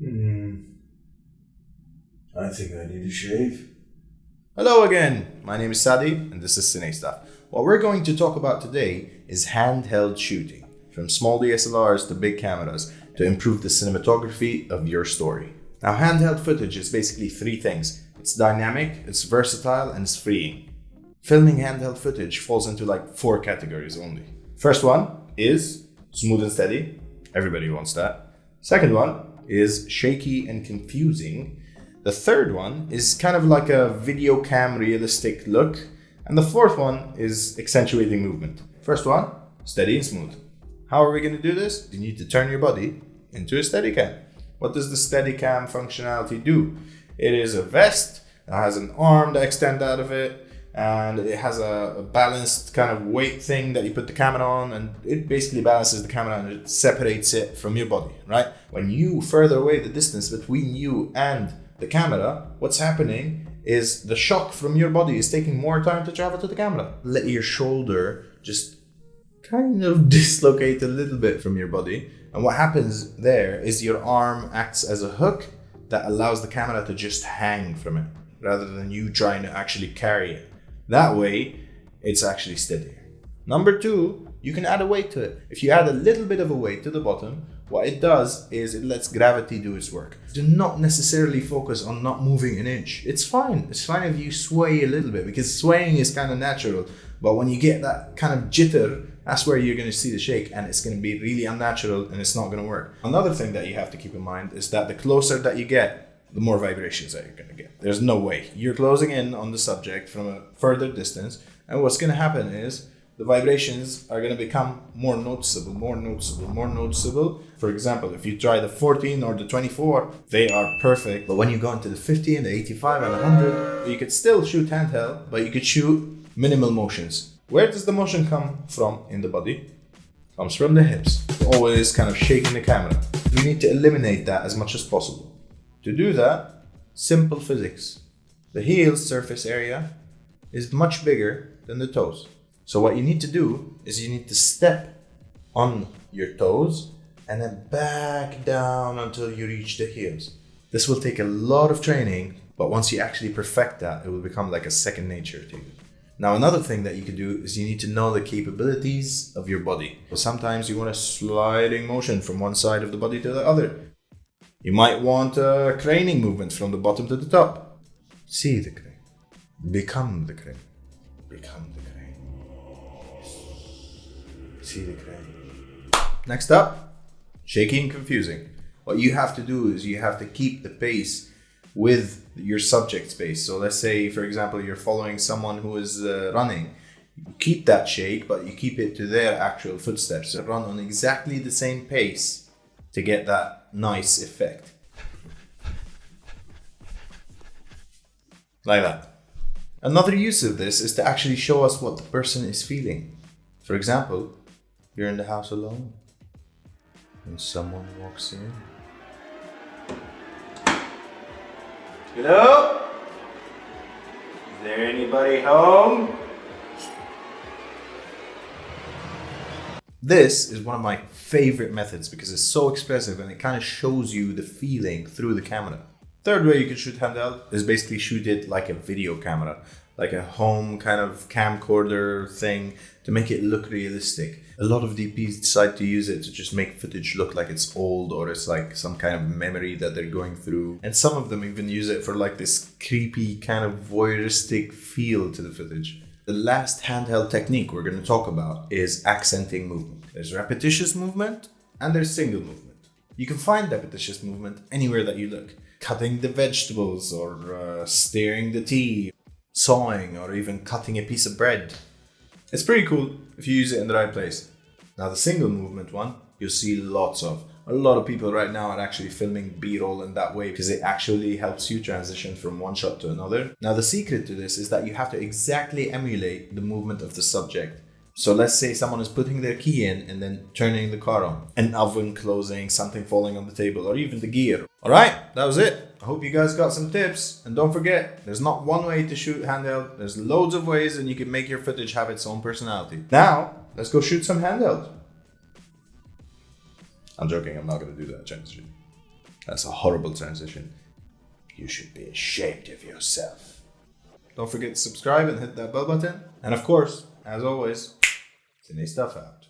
I think I need a shave. Hello again, my name is Sadi and this is CineStuff. What we're going to talk about today is handheld shooting, from small DSLRs to big cameras, to improve the cinematography of your story. Now, handheld footage is basically three things. It's dynamic, it's versatile, and it's freeing. Filming handheld footage falls into like four categories only. First one is smooth and steady. Everybody wants that. Second one is shaky and confusing. The third one is kind of like a video cam realistic look. And the fourth one is accentuating movement. First one, steady and smooth. How are we going to do this? You need to turn your body into a Steadicam. What does the Steadicam functionality do? It is a vest that has an arm that extends out of it, and it has a balanced kind of weight thing that you put the camera on, and it basically balances the camera and it separates it from your body, right? When you further away the distance between you and the camera, what's happening is the shock from your body is taking more time to travel to the camera. Let your shoulder just kind of dislocate a little bit from your body, and what happens there is your arm acts as a hook that allows the camera to just hang from it rather than you trying to actually carry it. That way it's actually steadier. Number two, you can add a weight to it. If you add a little bit of a weight to the bottom, what it does is it lets gravity do its work. Do not necessarily focus on not moving an inch. It's fine. It's fine if you sway a little bit, because swaying is kind of natural. But when you get that kind of jitter, that's where you're going to see the shake, and it's going to be really unnatural and it's not going to work. Another thing that you have to keep in mind is that the closer that you get, the more vibrations that you're going to get. There's no way. You're closing in on the subject from a further distance, and what's going to happen is the vibrations are going to become more noticeable. For example, if you try the 14 or the 24, they are perfect. But when you go into the 50 and the 85 and 100, you could still shoot handheld, but you could shoot minimal motions. Where does the motion come from in the body? Comes from the hips. Always kind of shaking the camera. We need to eliminate that as much as possible. To do that, simple physics. The heel surface area is much bigger than the toes. So what you need to do is you need to step on your toes and then back down until you reach the heels. This will take a lot of training, but once you actually perfect that, it will become like a second nature to you. Now, another thing that you can do is you need to know the capabilities of your body. So sometimes you want a sliding motion from one side of the body to the other. You might want a craning movement from the bottom to the top. See the crane. Become the crane. Become the crane. See the crane. Next up, shaky and confusing. What you have to do is you have to keep the pace with your subject's pace. So let's say, for example, you're following someone who is running. You keep that shake, but you keep it to their actual footsteps. So run on exactly the same pace to get that nice effect. Like that. Another use of this is to actually show us what the person is feeling. For example, you're in the house alone and someone walks in. Hello? Is there anybody home? This is one of my favorite methods because it's so expressive and it kind of shows you the feeling through the camera. Third way you can shoot handheld is basically shoot it like a video camera, like a home kind of camcorder thing to make it look realistic. A lot of DPs decide to use it to just make footage look like it's old or it's like some kind of memory that they're going through. And some of them even use it for like this creepy kind of voyeuristic feel to the footage. The last handheld technique we're going to talk about is accenting movement. There's repetitious movement and there's single movement. You can find repetitious movement anywhere that you look. Cutting the vegetables or stirring the tea, sawing, or even cutting a piece of bread. It's pretty cool if you use it in the right place. Now the single movement one, you'll see lots of. A lot of people right now are actually filming B-roll in that way because it actually helps you transition from one shot to another. Now the secret to this is that you have to exactly emulate the movement of the subject. So let's say someone is putting their key in and then turning the car on. An oven closing, something falling on the table, or even the gear. Alright, that was it. I hope you guys got some tips. And don't forget, there's not one way to shoot handheld. There's loads of ways and you can make your footage have its own personality. Now, let's go shoot some handheld. I'm joking, I'm not going to do that, Chinese. That's a horrible transition. You should be ashamed of yourself. Don't forget to subscribe and hit that bell button. And of course, as always, CineStuff Out.